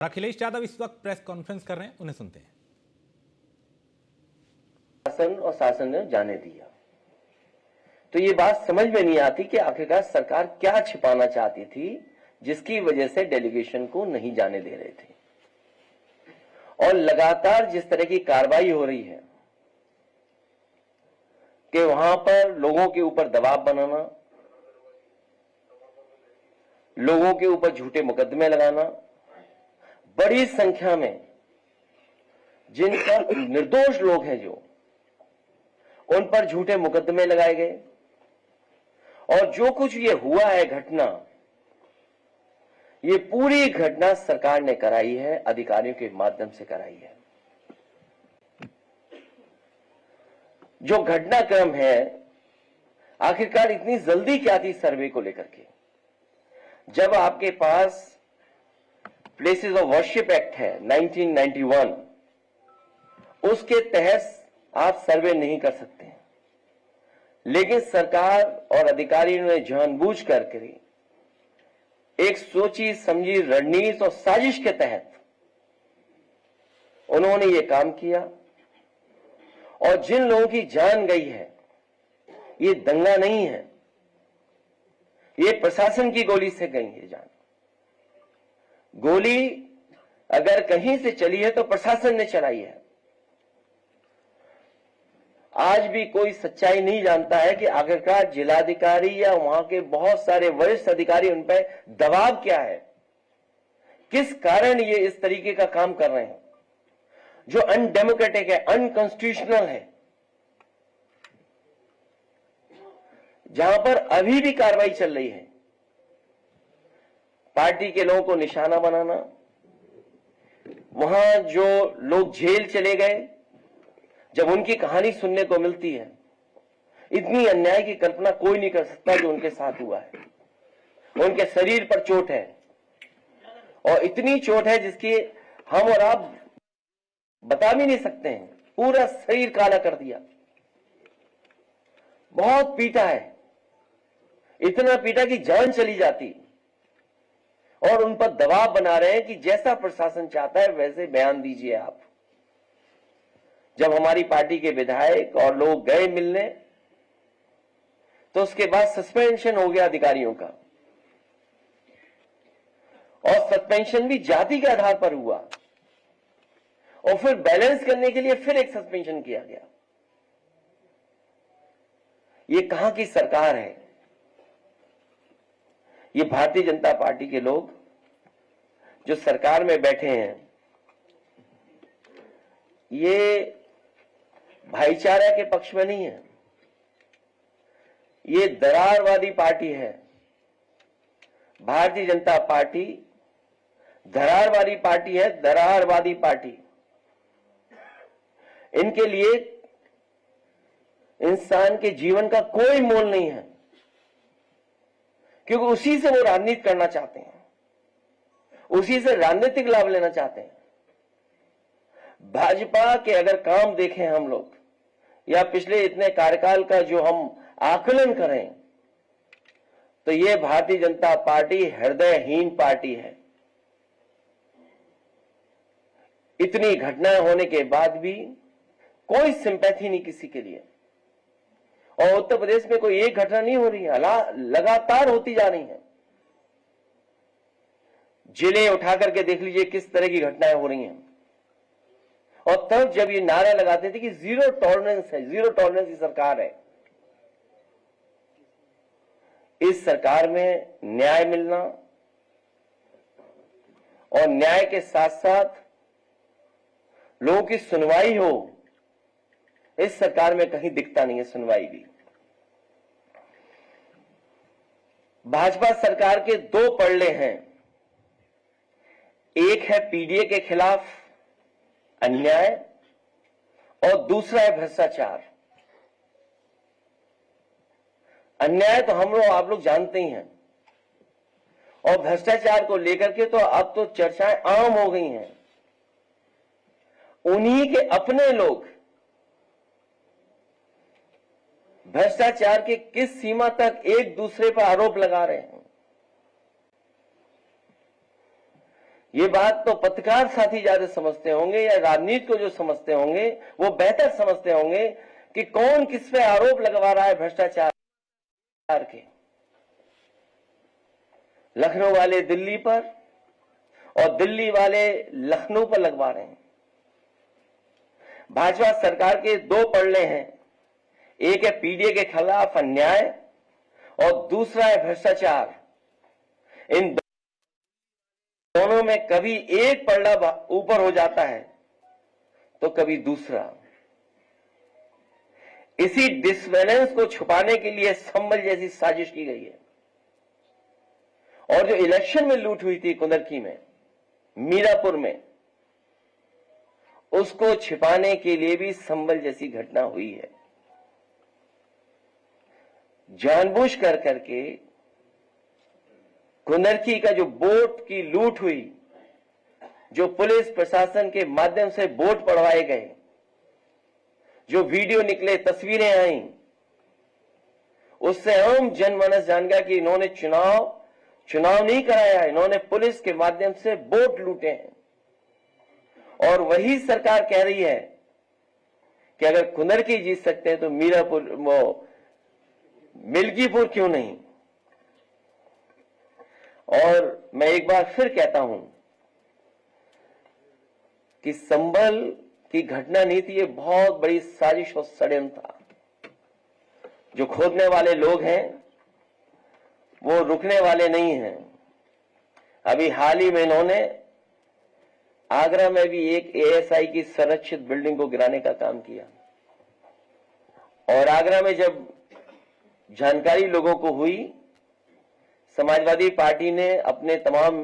अखिलेश यादव इस वक्त press conference कर रहे हैं, उन्हें सुनते हैं। शासन और शासन ने जाने दिया तो ये बात समझ में नहीं आती कि आखिरकार सरकार क्या छिपाना चाहती थी जिसकी वजह से डेलीगेशन को नहीं जाने दे रहे थे। और लगातार जिस तरह की कार्रवाई हो रही है कि वहां पर लोगों के ऊपर दबाव बनाना, लोगों के ऊपर झूठे मुकदमे लगाना, बड़ी संख्या में जिनका निर्दोष लोग हैं जो उन पर झूठे मुकदमे लगाए गए। और जो कुछ ये हुआ है घटना, ये पूरी घटना सरकार ने कराई है, अधिकारियों के माध्यम से कराई है। जो घटनाक्रम है, आखिरकार इतनी जल्दी क्या थी सर्वे को लेकर के? जब आपके पास प्लेसेस ऑफ वर्शिप एक्ट है 1991, उसके तहत आप सर्वे नहीं कर सकते हैं। लेकिन सरकार और अधिकारियों ने जानबूझ करके एक सोची समझी रणनीति और साजिश के तहत उन्होंने ये काम किया। और जिन लोगों की जान गई है, ये दंगा नहीं है, ये प्रशासन की गोली से गई है जान। गोली अगर कहीं से चली है तो प्रशासन ने चलाई है। आज भी कोई सच्चाई नहीं जानता है कि आखिरकार जिलाधिकारी या वहां के बहुत सारे वरिष्ठ अधिकारी उन पर दबाव क्या है, किस कारण ये इस तरीके का काम कर रहे हैं जो अनडेमोक्रेटिक है, अनकॉन्स्टिट्यूशनल है। जहां पर अभी भी कार्रवाई चल रही है, पार्टी के लोगों को निशाना बनाना, वहां जो लोग जेल चले गए, जब उनकी कहानी सुनने को मिलती है, इतनी अन्याय की कल्पना कोई नहीं कर सकता जो उनके साथ हुआ है। उनके शरीर पर चोट है, और इतनी चोट है जिसकी हम और आप बता भी नहीं सकते हैं। पूरा शरीर काला कर दिया, बहुत पीटा है, इतना पीटा कि जान चली जाती। और उन पर दबाव बना रहे हैं कि जैसा प्रशासन चाहता है वैसे बयान दीजिए आप। जब हमारी पार्टी के विधायक और लोग गए मिलने, तो उसके बाद सस्पेंशन हो गया अधिकारियों का, और सस्पेंशन भी जाति के आधार पर हुआ, और फिर बैलेंस करने के लिए फिर एक सस्पेंशन किया गया। ये कहां की सरकार है? ये भारतीय जनता पार्टी के लोग जो सरकार में बैठे हैं, ये भाईचारा के पक्ष में नहीं है, ये दरारवादी पार्टी है। भारतीय जनता पार्टी दरारवादी पार्टी है, दरारवादी पार्टी। इनके लिए इंसान के जीवन का कोई मोल नहीं है, क्योंकि उसी से वो राजनीति करना चाहते हैं, उसी से राजनीतिक लाभ लेना चाहते हैं। भाजपा के अगर काम देखें हम लोग, या पिछले इतने कार्यकाल का जो हम आकलन करें, तो ये भारतीय जनता पार्टी हृदयहीन पार्टी है। इतनी घटनाएं होने के बाद भी कोई सिंपैथी नहीं किसी के लिए। और उत्तर प्रदेश में कोई एक घटना नहीं हो रही है, लगातार होती जा रही है। जिले उठा करके देख लीजिए किस तरह की घटनाएं हो रही हैं। और तब जब ये नारा लगाते थे कि जीरो टॉलरेंस है, जीरो टॉलरेंस की सरकार है, इस सरकार में न्याय मिलना और न्याय के साथ साथ लोगों की सुनवाई हो, इस सरकार में कहीं दिखता नहीं है सुनवाई भी। भाजपा सरकार के दो पड़ले हैं, एक है पीडीए के खिलाफ अन्याय और दूसरा है भ्रष्टाचार। अन्याय तो हम लोग आप लोग जानते ही हैं, और भ्रष्टाचार को लेकर के तो अब तो चर्चाएं आम हो गई हैं। उन्हीं के अपने लोग भ्रष्टाचार के किस सीमा तक एक दूसरे पर आरोप लगा रहे हैं। ये बात तो पत्रकार साथी ज्यादा समझते होंगे या राजनीति को जो समझते होंगे वो बेहतर समझते होंगे कि कौन किस पे आरोप लगवा रहा है भ्रष्टाचार के। लखनऊ वाले दिल्ली पर और दिल्ली वाले लखनऊ पर लगवा रहे हैं। भाजपा सरकार के दो पलड़े हैं, एक है पीडीए के खिलाफ अन्याय और दूसरा है भ्रष्टाचार। इन दोनों में कभी एक पलड़ा ऊपर हो जाता है तो कभी दूसरा। इसी डिसबैलेंस को छुपाने के लिए संभल जैसी साजिश की गई है। और जो इलेक्शन में लूट हुई थी कुंदरकी में, मीरापुर में, उसको छिपाने के लिए भी संभल जैसी घटना हुई है। जानबूझ कर करके कुंदरकी का जो वोट की लूट हुई, जो पुलिस प्रशासन के माध्यम से वोट पड़वाए गए, जो वीडियो निकले, तस्वीरें आई, उससे आम जनमानस जान गया कि इन्होंने चुनाव नहीं कराया, इन्होंने पुलिस के माध्यम से वोट लूटे हैं। और वही सरकार कह रही है कि अगर कुंदरकी जीत सकते हैं तो मीरापुर मिल्कीपुर क्यों नहीं। और मैं एक बार फिर कहता हूं कि संभल की घटना नहीं थी, ये बहुत बड़ी साजिश और षड्यंत्र था। जो खोदने वाले लोग हैं वो रुकने वाले नहीं हैं। अभी हाल ही में इन्होंने आगरा में भी एक एएसआई की संरक्षित बिल्डिंग को गिराने का काम किया। और आगरा में जब जानकारी लोगों को हुई, समाजवादी पार्टी ने अपने तमाम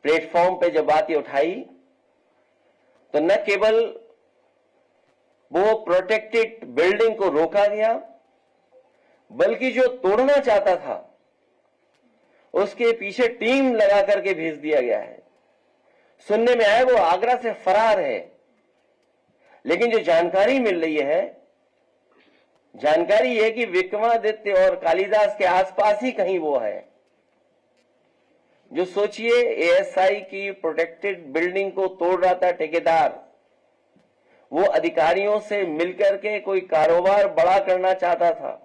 प्लेटफॉर्म पे जब बात ये उठाई तो न केवल वो प्रोटेक्टेड बिल्डिंग को रोका गया, बल्कि जो तोड़ना चाहता था उसके पीछे टीम लगा करके भेज दिया गया है। सुनने में आया वो आगरा से फरार है, लेकिन जो जानकारी मिल रही है, जानकारी है कि विक्रमादित्य और कालिदास के आसपास ही कहीं वो है। जो सोचिए, एएसआई की प्रोटेक्टेड बिल्डिंग को तोड़ रहा था ठेकेदार, वो अधिकारियों से मिलकर के कोई कारोबार बड़ा करना चाहता था।